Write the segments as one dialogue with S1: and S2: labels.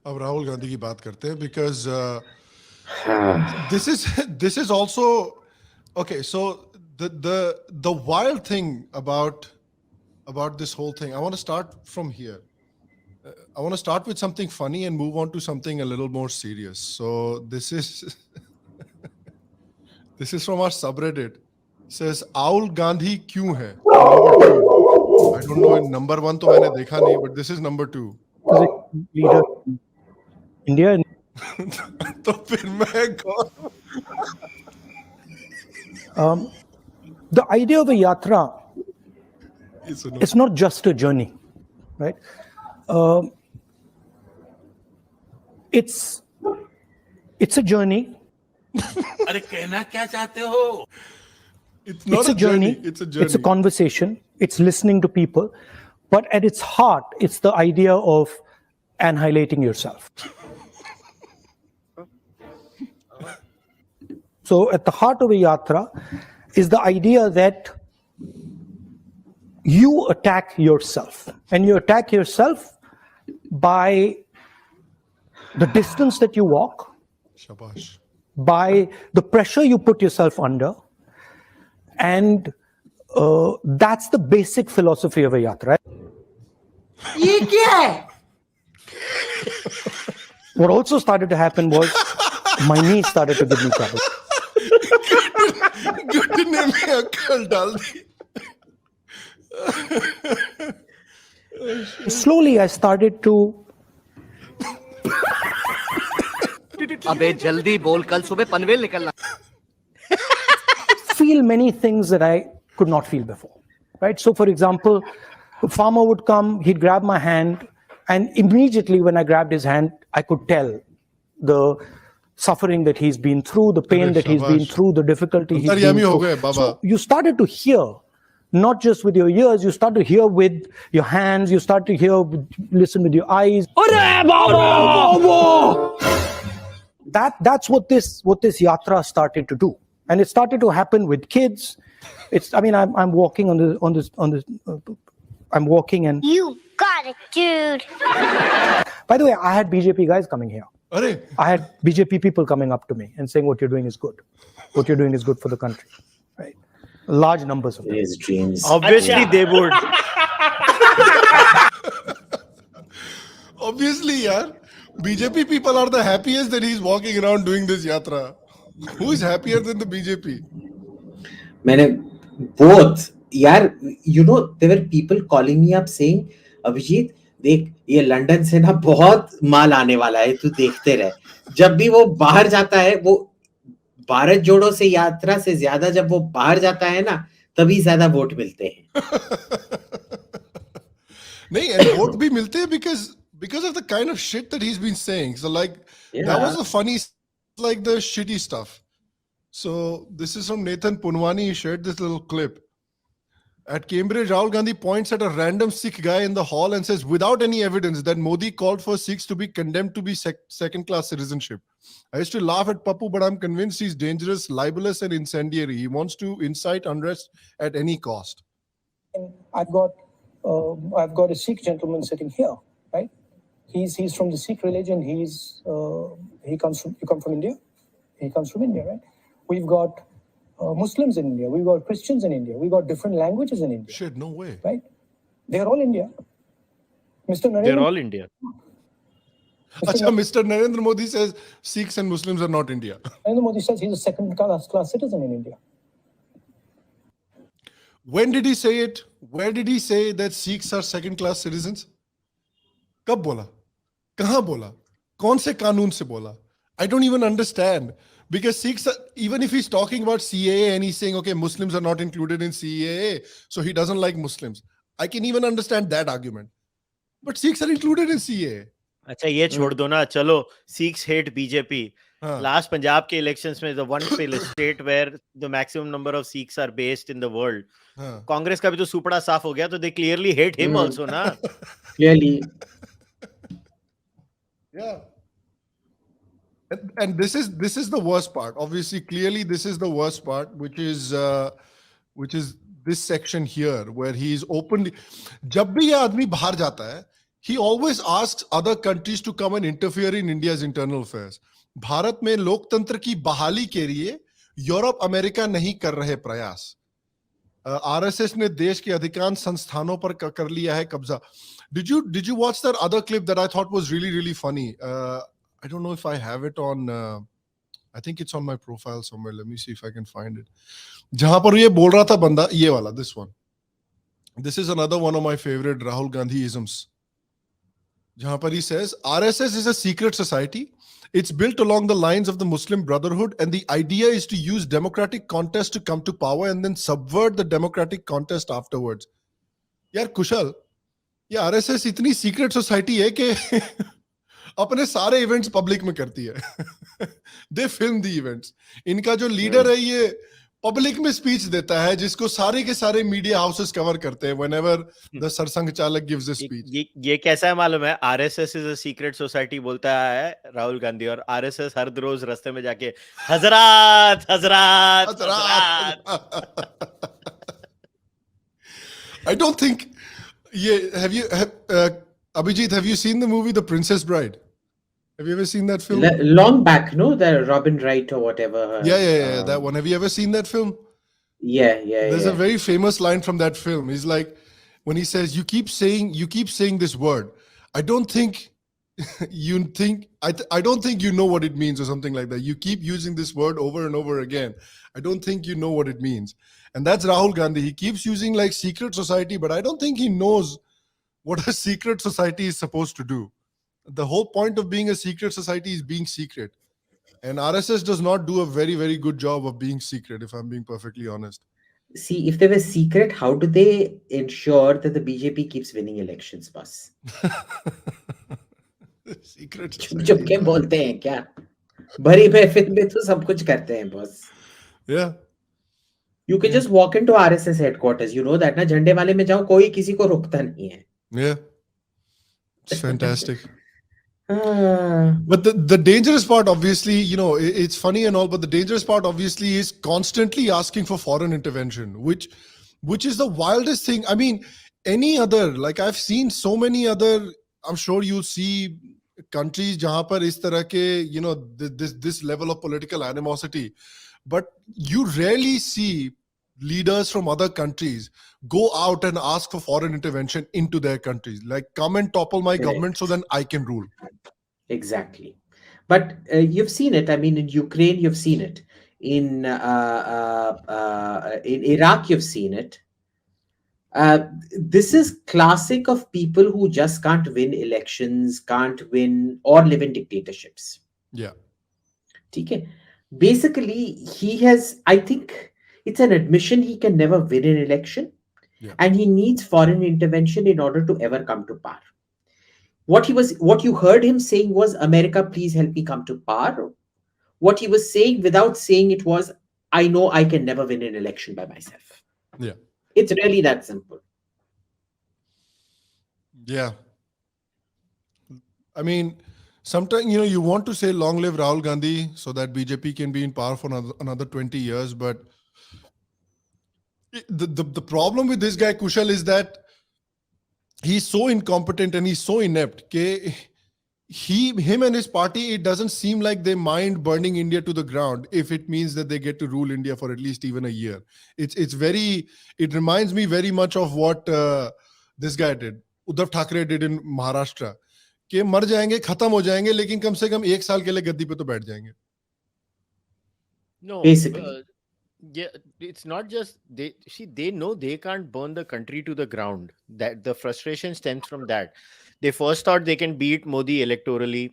S1: अब राहुल गांधी की बात करते हैं because this is also okay. So the wild thing about this whole thing. I want to start from here. I want to start with something funny and move on to something a little more serious. So this is this is from our subreddit. It says Aul Gandhi क्यों है? Number 2. I don't know. Number 1 तो मैंने देखा नहीं, but this is number 2.
S2: Leader India.
S1: तो फिर मैं कौन?
S2: The idea of a yatra is not just a journey, right? It's a journey.
S3: अरे कहना क्या चाहते हो?
S1: It's not
S2: a journey.
S1: It's a journey.
S2: It's a conversation. It's listening to people. But at its heart, it's the idea of annihilating yourself. So at the heart of a yatra is the idea that you attack yourself. And you attack yourself by the distance that you walk,
S1: Shabash.
S2: by the pressure you put yourself under. And that's the basic philosophy of a yatra.
S3: ये क्या है?
S2: What also started to happen was my knees started to give me trouble.
S1: घुटने में अक्कल डाल दी.
S2: Slowly I started to
S4: अबे जल्दी बोल, कल सुबह पनवेल निकलना.
S2: feel many things that I could not feel before, right? So for example, a farmer would come, he'd grab my hand, and immediately when I grabbed his hand, I could tell the suffering that he's been through, the pain that he's been through, the difficulty he's been through. So you started to hear, not just with your ears, you start to hear with your hands, you start to hear, listen with your eyes. That's what this yatra started to do. And it started to happen with kids. I'm walking on this. I'm walking and.
S5: You got it, dude.
S2: By the way, I had BJP guys coming here. I had BJP people coming up to me and saying, "What you're doing is good. What you're doing is good for the country." Right? Large numbers of them.
S6: His dreams.
S7: Obviously, they would.
S1: Obviously, yaar. BJP people are the happiest that he's walking around doing this yatra. Who is happier than the BJP?
S6: मैंने both यार, you know, there were people calling me up saying, Abhijit देख, ये London से ना बहुत माल आने वाला है, तू देखते रह. जब भी वो बाहर जाता है, वो भारत जोड़ो से यात्रा से ज्यादा जब वो बाहर जाता है ना, तभी ज्यादा वोट मिलते हैं.
S1: नहीं, and वोट भी मिलते हैं because of the kind of shit that he's been saying. So like that was the funny, like the shitty stuff. So this is from Nathan Punwani. He shared this little clip. At Cambridge, Rahul Gandhi points at a random Sikh guy in the hall and says, without any evidence, that Modi called for Sikhs to be condemned to be second-class citizenship. I used to laugh at Pappu, but I'm convinced he's dangerous, libelous, and incendiary. He wants to incite unrest at any cost.
S2: And I've got a Sikh gentleman sitting here, right? He's from the Sikh religion. You come from India? He comes from India, right? We've got Muslims in India. We've got Christians in India. We've got different languages in India.
S1: Shit, no way.
S2: Right? They're all India. Mr. Narendra.
S7: They're all India.
S1: Mr. Narendra Modi says Sikhs and Muslims are not India.
S2: Narendra Modi says he's a second-class citizen in India.
S1: When did he say it? Where did he say that Sikhs are second-class citizens? कब बोला? कहाँ बोला? कौन से कानून से बोला? I don't even understand. Because Sikhs, even if he's talking about CAA and he's saying, okay, Muslims are not included in CAA, so he doesn't like Muslims. I can even understand that argument. But Sikhs are included in CAA.
S7: अच्छा ये छोड़ दो ना, चलो Sikhs hate BJP. Last Punjab के elections में the one state where the maximum number of Sikhs are based in the world. Congress का भी तो सुपड़ा साफ हो गया, तो they clearly hate him also ना.
S6: Clearly.
S1: Yeah. And this is the worst part. Obviously, clearly, this is the worst part, which is this section here, where he is openly. जब भी ये आदमी बाहर जाता है, he always asks other countries to come and interfere in India's internal affairs. Bharat में लोकतंत्र की बहाली के लिए यूरोप अमेरिका नहीं कर रहे प्रयास. आरएसएस ने देश के अधिकांश संस्थानों पर कर लिया है कब्जा. Did you watch that other clip that I thought was really funny? I don't know if I have it on. I think it's on my profile somewhere. Let me see if I can find it. जहां पर ये बोल रहा था बंदा, ये वाला, this one. This is another one of my favorite Rahul Gandhi-isms. जहां पर he says, RSS is a secret society. It's built along the lines of the Muslim Brotherhood, and the idea is to use democratic contest to come to power and then subvert the democratic contest afterwards. यार कुशल, ये RSS इतनी secret society है कि अपने सारे events public में करती है. दे फिल्म दी इवेंट्स. इनका जो लीडर है ये पब्लिक में स्पीच देता है जिसको सारे के सारे मीडिया हाउसेस कवर करते हैं whenever the सरसंघ चालक gives a speech.
S7: ये कैसा है मालूम है? RSS is a secret society बोलता है राहुल गांधी, और आरएसएस हर रोज रास्ते में जाके हजरात हजरात हजरात.
S1: I don't think. Abhijit, have you seen the movie The Princess Bride? Have you ever seen that film?
S6: Long back, no? The Robin Wright or whatever.
S1: Yeah, that one. Have you ever seen that film?
S6: Yeah.
S1: There's a very famous line from that film. He's like, when he says, you keep saying this word. I don't think you know what it means, or something like that. You keep using this word over and over again. I don't think you know what it means. And that's Rahul Gandhi. He keeps using like secret society, but I don't think he knows what a secret society is supposed to do. The whole point of being a secret society is being secret. And RSS does not do a very, very good job of being secret, if I'm being perfectly honest.
S6: See, if they were secret, how do they ensure that the BJP keeps winning elections, boss?
S1: Secret
S6: चुप के बोलते हैं क्या? भरी महफिल में तो सब कुछ करते हैं, boss.
S1: Yeah.
S6: You can just walk into RSS headquarters. You know that, ना? झंडे वाले में जाओ, कोई किसी को रोकता नहीं है.
S1: Yeah. It's fantastic. But the dangerous part, obviously, it's funny and all, but the dangerous part, obviously, is constantly asking for foreign intervention, which is the wildest thing. I mean, any other, like I've seen so many other, I'm sure you'll see countries jahan par is tarah ke, this level of political animosity, but you rarely see leaders from other countries go out and ask for foreign intervention into their countries. Like, come and topple my government so then I can rule.
S6: Exactly. But you've seen it. I mean, in Ukraine, you've seen it. In Iraq, you've seen it. This is classic of people who just can't win elections, can't win, or live in dictatorships.
S1: Yeah.
S6: Okay. Basically, I think it's an admission he can never win an election.
S1: Yeah.
S6: And he needs foreign intervention in order to ever come to power. What you heard him saying was, America, please help me come to power. What he was saying without saying it was, I know I can never win an election by myself.
S1: Yeah.
S6: It's really that simple.
S1: Yeah. I mean, sometimes, you want to say long live Rahul Gandhi so that BJP can be in power for another 20 years. But the problem with this guy, Kushal, is that he's so incompetent and he's so inept. Him and his party, it doesn't seem like they mind burning India to the ground if it means that they get to rule India for at least even a year. It reminds me very much of what this guy did, Uddhav Thackeray did in Maharashtra. कि मर जाएंगे, खत्म हो जाएंगे, लेकिन कम से कम एक साल के लिए गद्दी पे तो बैठ जाएंगे.
S7: No,
S6: basically.
S7: Yeah, it's not just they know they can't burn the country to the ground. That the frustration stems from that. They first thought they can beat Modi electorally.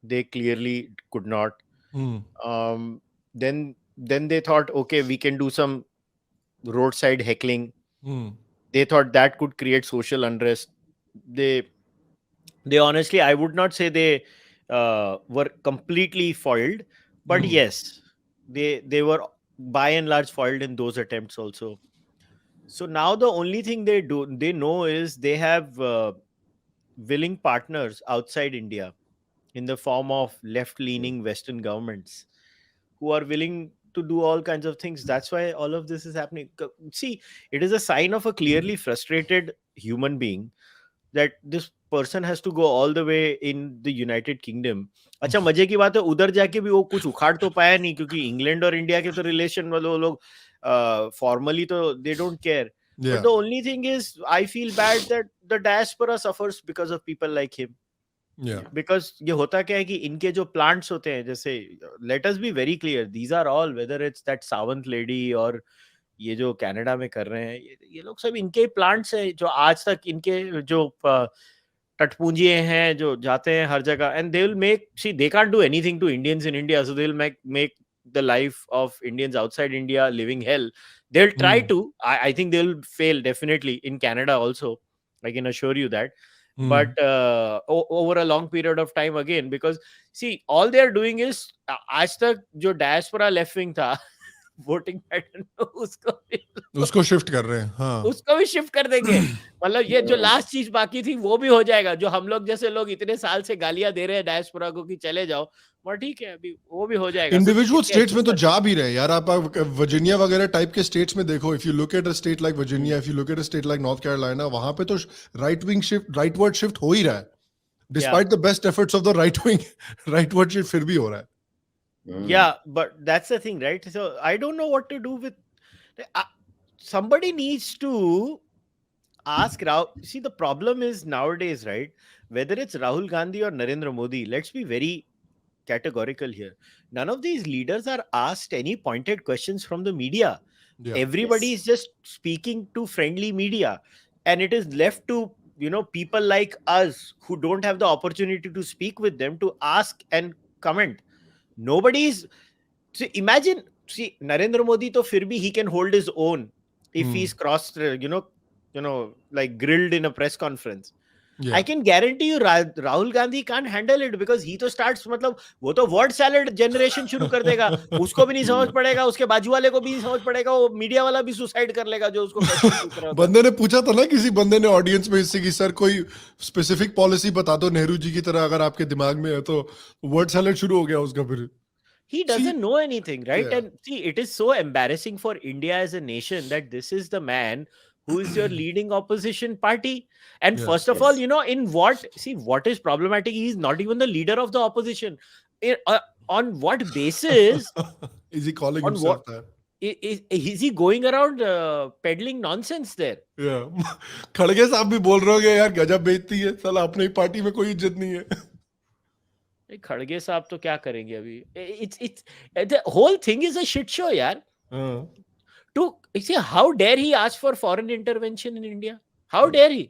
S7: They clearly could not. Then they thought, okay, we can do some roadside heckling. They thought that could create social unrest. They honestly, I would not say they were completely foiled, but yes, they were by and large foiled in those attempts also. So now the only thing they know is they have willing partners outside India in the form of left-leaning Western governments who are willing to do all kinds of things. That's why all of this is happening. See, it is a sign of a clearly frustrated human being that this person has to go all the way in the United Kingdom. अच्छा मजे की बात है उधर जाके भी वो कुछ उखाड़ तो पाया नहीं क्योंकि इंग्लैंड और इंडिया के तो रिलेशन वाले वो लोग formally तो they don't care.
S1: Yeah.
S7: But the only thing is I feel bad that the diaspora suffers because of people like him.
S1: Yeah.
S7: Because ये होता क्या है कि इनके जो plants होते हैं जैसे let us be very clear, these are all whether it's that Sawant lady और ये जो कनाडा में कर रहे हैं ये लोग सब इनके प्लांट्स हैं जो आज तक इनके जो टटपूंजिए हैं जो जाते हैं हर जगह and they will make see they can't do anything to Indians in India so they will make the life of Indians outside India living hell. They'll try to. I think they'll fail definitely in Canada also. I can assure you that. But over a long period of time again, because see, all they are doing is आज तक जो diaspora left wing था voting pattern
S1: उसको shift कर रहे हैं. हाँ.
S7: उसको भी शिफ्ट कर देंगे. मतलब ये जो लास्ट चीज बाकी थी वो भी हो जाएगा. जो हम लोग जैसे लोग इतने साल से गालियां दे रहे हैं डायस्पोरा को कि चले जाओ, पर ठीक है अभी वो भी हो जाएगा.
S1: इंडिविजुअल स्टेट्स में तो जा भी रहे यार. आप वर्जीनिया वगैरह टाइप के स्टेट्स में देखो. If you look at a state like Virginia, if you look at a state like north Carolina, वहां पे तो राइटवर्ड शिफ्ट हो ही रहा है. Despite the best efforts of the rightward shift फिर भी हो रहा है.
S7: Yeah, but that's the thing, right? So I don't know what to do with. Somebody needs to ask Rahul. See, the problem is nowadays, right? Whether it's Rahul Gandhi or Narendra Modi, let's be very categorical here. None of these leaders are asked any pointed questions from the media. Yeah. Everybody is just speaking to friendly media, and it is left to people like us who don't have the opportunity to speak with them to ask and comment. Nobody's see, imagine see Narendra Modi to fir bhi he can hold his own if he's crossed like grilled in a press conference. I can guarantee you Rahul Gandhi can't handle it because he to starts मतलब वो तो word salad generation शुरू कर देगा. उसको भी नहीं समझ पड़ेगा, उसके बाजू वाले को भी नहीं समझ पड़ेगा, वो मीडिया वाला भी सुसाइड कर लेगा जो उसको पूछ रहा.
S1: बंदे ने पूछा था ना किसी बंदे ने ऑडियंस में इससे कि सर कोई स्पेसिफिक पॉलिसी बता दो नेहरू जी की तरह अगर आपके दिमाग में है, तो वर्ड सैलेड शुरू हो गया उसका. फिर
S7: he doesn't know anything, right? And see, it is so embarrassing for India as a nation that this is the man who is your leading opposition party. And first of all, in what is problematic, he is not even the leader of the opposition. On what basis
S1: is he calling himself that?
S7: Is he going around peddling nonsense there?
S1: Yeah. खड़गे साहब भी बोल रहे हो यार गजब बेइज्जती है साला, अपनी ही पार्टी में कोई इज्जत नहीं है.
S7: खड़गे साहब तो क्या करेंगे अभी. It's the whole thing is a shit show यार. To see how dare he ask for foreign intervention in India? How dare he?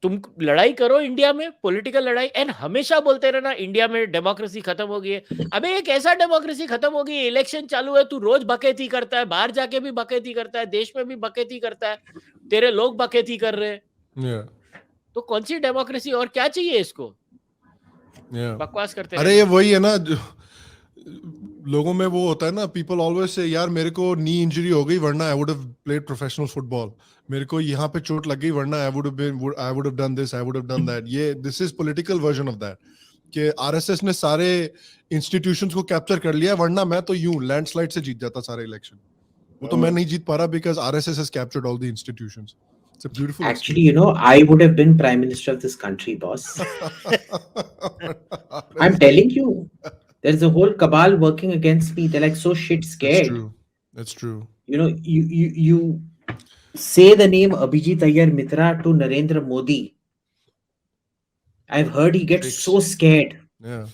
S7: तुम लड़ाई करो इंडिया में, पॉलिटिकल लड़ाई, एंड हमेशा बोलते रहना इंडिया में डेमोक्रेसी खत्म हो गई है. अबे ये कैसा डेमोक्रेसी खत्म हो गई? इलेक्शन चालू है, तू रोज बकैती करता है, बाहर जाके भी बकैती करता है, देश में भी बकैती करता है, तेरे लोग बकैती कर रहे हैं. तो कौन सी डेमोक्रेसी और क्या चाहिए इसको? बकवास करते हैं.
S1: अरे ये वही है ना, लोगों में वो होता है ना, पीपल ऑलवेज से यार मेरे को नी इंजरी हो गई वरना I would have played professional football, मेरे को यहाँ पे चोट लग गई वरना I would have done this, I would have done that. ये this is political version of that कि आरएसएस ने सारे इंस्टीट्यूशंस को कैप्चर कर लिया वरना मैं तो यूं लैंडस्लाइड से जीत जाता सारे इलेक्शन. वो तो मैं नहीं जीत पा रहा because RSS has captured all the institutions. It's a beautiful
S6: Actually, I would have been prime minister of this country, boss. I'm telling you, there's a whole cabal working against me. They're like so shit scared.
S1: That's true.
S6: You say the name Abhijit Iyer Mitra to Narendra Modi. I've heard he gets so scared.
S1: Yeah.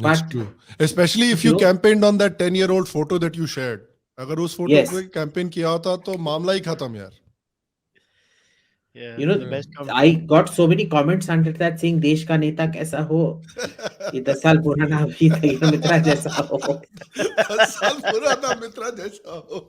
S6: That's
S1: true. Especially if you campaigned on that 10-year-old photo that you shared. अगर उस photo पे campaign किया होता तो मामला ही खत्म यार.
S6: I got so many comments under that saying देश का नेता कैसा हो, ये 10 साल पुराना अभिजीत मित्रा जैसा हो.
S1: 10 साल पुराना मित्रा जैसा हो.